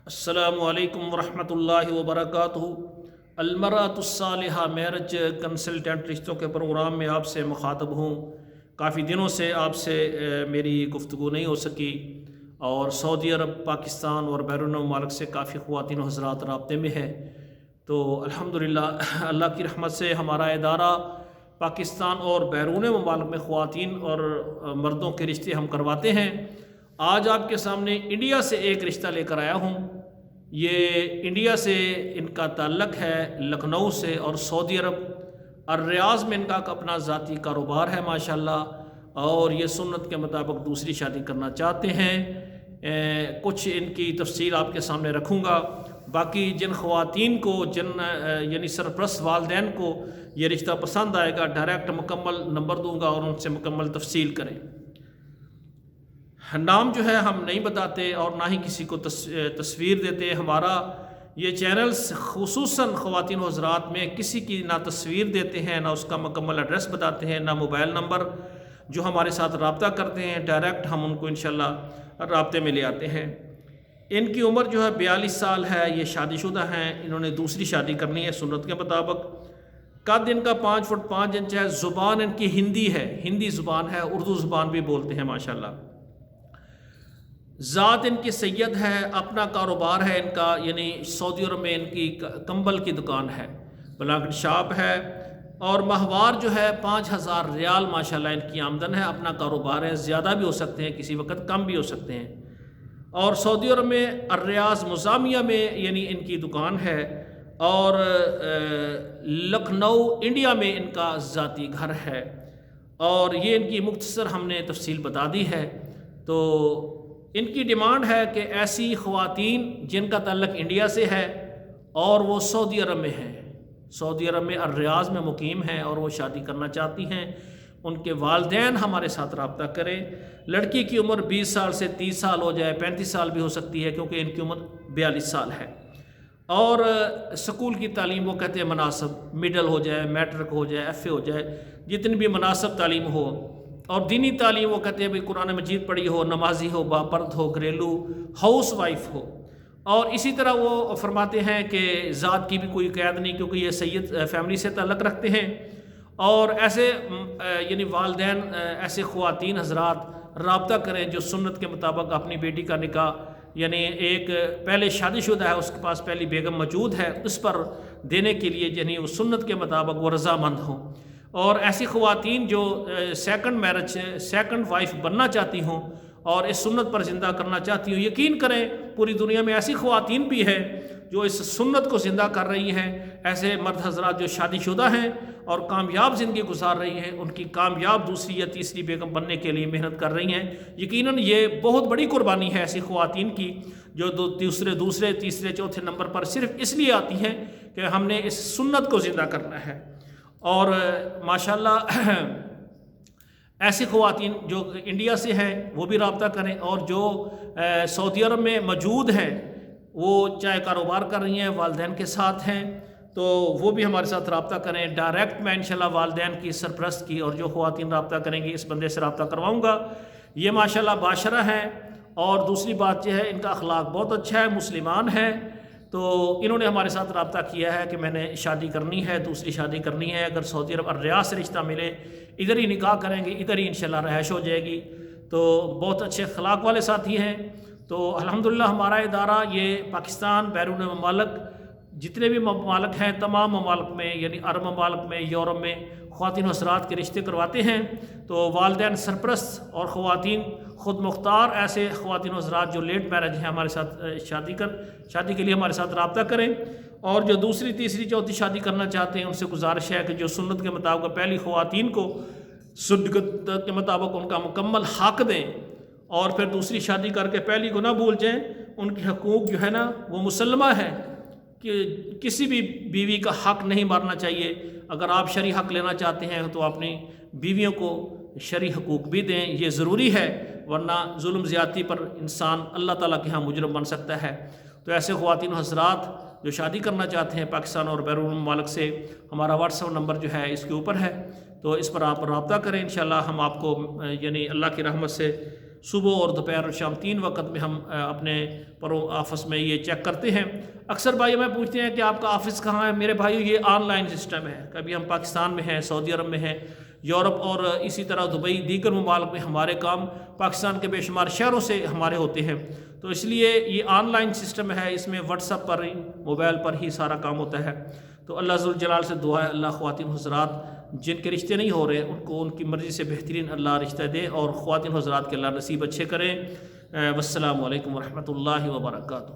السلام علیکم ورحمۃ اللہ وبرکاتہ۔ المرأۃ الصالحہ میرج کنسلٹنٹ رشتوں کے پروگرام میں آپ سے مخاطب ہوں۔ کافی دنوں سے آپ سے میری گفتگو نہیں ہو سکی، اور سعودی عرب، پاکستان اور بیرون ممالک سے کافی خواتین و حضرات رابطے میں ہے۔ تو الحمدللہ اللہ کی رحمت سے ہمارا ادارہ پاکستان اور بیرون ممالک میں خواتین اور مردوں کے رشتے ہم کرواتے ہیں۔ آج آپ کے سامنے انڈیا سے ایک رشتہ لے کر آیا ہوں۔ یہ انڈیا سے ان کا تعلق ہے، لکھنؤ سے، اور سعودی عرب الریاض میں ان کا اپنا ذاتی کاروبار ہے ماشاءاللہ، اور یہ سنت کے مطابق دوسری شادی کرنا چاہتے ہیں۔ کچھ ان کی تفصیل آپ کے سامنے رکھوں گا۔ باقی جن خواتین کو یعنی سرپرست والدین کو یہ رشتہ پسند آئے گا، ڈائریکٹ مکمل نمبر دوں گا اور ان سے مکمل تفصیل کریں۔ نام جو ہے ہم نہیں بتاتے اور نہ ہی کسی کو تصویر دیتے۔ ہمارا یہ چینلز خصوصاً خواتین و حضرات میں کسی کی نہ تصویر دیتے ہیں، نہ اس کا مکمل ایڈریس بتاتے ہیں، نہ موبائل نمبر۔ جو ہمارے ساتھ رابطہ کرتے ہیں ڈائریکٹ ہم ان کو انشاءاللہ رابطے میں لے آتے ہیں۔ ان کی عمر جو ہے 42 سال ہے، یہ شادی شدہ ہیں، انہوں نے دوسری شادی کرنی ہے سنت کے مطابق۔ قد ان کا 5 فٹ 5 انچ ہے، زبان ان کی ہندی ہے، ہندی زبان ہے، اردو زبان بھی بولتے ہیں ماشاءاللہ۔ ذات ان کی سید ہے، اپنا کاروبار ہے ان کا، یعنی سعودی عرب میں ان کی کمبل کی دکان ہے، بلانکٹ شاپ ہے، اور ماہوار جو ہے 5000 ریال ماشاءاللہ ان کی آمدن ہے۔ اپنا کاروبار ہے، زیادہ بھی ہو سکتے ہیں، کسی وقت کم بھی ہو سکتے ہیں۔ اور سعودی عرب میں الریاض مزامیہ میں یعنی ان کی دکان ہے، اور لکھنؤ انڈیا میں ان کا ذاتی گھر ہے۔ اور یہ ان کی مختصر ہم نے تفصیل بتا دی ہے۔ تو ان کی ڈیمانڈ ہے کہ ایسی خواتین جن کا تعلق انڈیا سے ہے اور وہ سعودی عرب میں ہیں، سعودی عرب میں الریاض میں مقیم ہیں اور وہ شادی کرنا چاہتی ہیں، ان کے والدین ہمارے ساتھ رابطہ کریں۔ لڑکی کی عمر 20 سال سے 30 سال ہو جائے، 35 سال بھی ہو سکتی ہے کیونکہ ان کی عمر 42 سال ہے۔ اور سکول کی تعلیم وہ کہتے ہیں مناسب، مڈل ہو جائے، میٹرک ہو جائے، ایف اے ہو جائے، جتنی بھی مناسب تعلیم ہو۔ اور دینی تعلیم وہ کہتے ہیں بھی قرآن مجید پڑھی ہو، نمازی ہو، باپرد ہو، گھریلو ہاؤس وائف ہو۔ اور اسی طرح وہ فرماتے ہیں کہ ذات کی بھی کوئی قید نہیں، کیونکہ یہ سید فیملی سے تعلق رکھتے ہیں۔ اور ایسے یعنی والدین ایسے خواتین حضرات رابطہ کریں جو سنت کے مطابق اپنی بیٹی کا نکاح، یعنی ایک پہلے شادی شدہ ہے، اس کے پاس پہلی بیگم موجود ہے، اس پر دینے کے لیے یعنی وہ سنت کے مطابق وہ رضامند ہوں۔ اور ایسی خواتین جو سیکنڈ میرج، سیکنڈ وائف بننا چاہتی ہوں اور اس سنت پر زندہ کرنا چاہتی ہوں، یقین کریں پوری دنیا میں ایسی خواتین بھی ہیں جو اس سنت کو زندہ کر رہی ہیں۔ ایسے مرد حضرات جو شادی شدہ ہیں اور کامیاب زندگی گزار رہی ہیں، ان کی کامیاب دوسری یا تیسری بیگم بننے کے لیے محنت کر رہی ہیں۔ یقیناً یہ بہت بڑی قربانی ہے ایسی خواتین کی جو دوسرے تیسرے چوتھے نمبر پر صرف اس لیے آتی ہیں کہ ہم نے اس سنت کو زندہ کرنا ہے۔ اور ماشاءاللہ ایسی خواتین جو انڈیا سے ہیں وہ بھی رابطہ کریں، اور جو سعودی عرب میں موجود ہیں وہ چاہے کاروبار کر رہی ہیں، والدین کے ساتھ ہیں، تو وہ بھی ہمارے ساتھ رابطہ کریں۔ ڈائریکٹ میں انشاءاللہ والدین کی سرپرست کی اور جو خواتین رابطہ کریں گی اس بندے سے رابطہ کرواؤں گا۔ یہ ماشاءاللہ باشرہ ہیں، اور دوسری بات یہ ہے ان کا اخلاق بہت اچھا ہے، مسلمان ہے۔ تو انہوں نے ہمارے ساتھ رابطہ کیا ہے کہ میں نے شادی کرنی ہے، دوسری شادی کرنی ہے، اگر سعودی عرب الریاض سے رشتہ ملے ادھر ہی نکاح کریں گے، ادھر ہی انشاءاللہ رہائش ہو جائے گی۔ تو بہت اچھے اخلاق والے ساتھی ہیں۔ تو الحمدللہ ہمارا ادارہ یہ پاکستان، بیرون ممالک جتنے بھی ممالک ہیں، تمام ممالک میں یعنی عرب ممالک میں، یورپ میں خواتین و حضرات کے رشتے کرواتے ہیں۔ تو والدین سرپرست اور خواتین خود مختار ایسے خواتین و حضرات جو لیٹ میرج ہیں ہمارے ساتھ شادی کے لیے ہمارے ساتھ رابطہ کریں، اور جو دوسری تیسری چوتھی شادی کرنا چاہتے ہیں ان سے گزارش ہے کہ جو سنت کے مطابق پہلی خواتین کو سنت کے مطابق ان کا مکمل حق دیں، اور پھر دوسری شادی کر کے پہلی کو نہ بھول جائیں۔ ان کے حقوق جو ہے نا وہ مسلمہ ہے کہ کسی بھی بیوی کا حق نہیں مارنا چاہیے۔ اگر آپ شرعی حق لینا چاہتے ہیں تو اپنی بیویوں کو شرعی حقوق بھی دیں، یہ ضروری ہے، ورنہ ظلم زیادتی پر انسان اللہ تعالیٰ کے ہاں مجرم بن سکتا ہے۔ تو ایسے خواتین و حضرات جو شادی کرنا چاہتے ہیں پاکستان اور بیرون ممالک سے، ہمارا واٹس ایپ نمبر جو ہے اس کے اوپر ہے، تو اس پر آپ رابطہ کریں۔ انشاءاللہ ہم آپ کو یعنی اللہ کی رحمت سے صبح اور دوپہر اور شام 3 وقت میں ہم اپنے آفس میں یہ چیک کرتے ہیں۔ اکثر بھائی ہمیں پوچھتے ہیں کہ آپ کا آفس کہاں ہے؟ میرے بھائی یہ آن لائن سسٹم ہے، کبھی ہم پاکستان میں ہیں، سعودی عرب میں ہیں، یورپ اور اسی طرح دبئی دیگر ممالک میں ہمارے کام پاکستان کے بے شمار شہروں سے ہمارے ہوتے ہیں، تو اس لیے یہ آن لائن سسٹم ہے، اس میں واٹس ایپ پر ہی موبائل پر ہی سارا کام ہوتا ہے۔ تو اللہ ذوالجلال سے دعا ہے اللہ خواتین حضرات جن کے رشتے نہیں ہو رہے ان کو ان کی مرضی سے بہترین اللہ رشتہ دے، اور خواتین حضرات کے اللہ نصیب اچھے کریں۔ والسلام علیکم ورحمۃ اللہ وبرکاتہ۔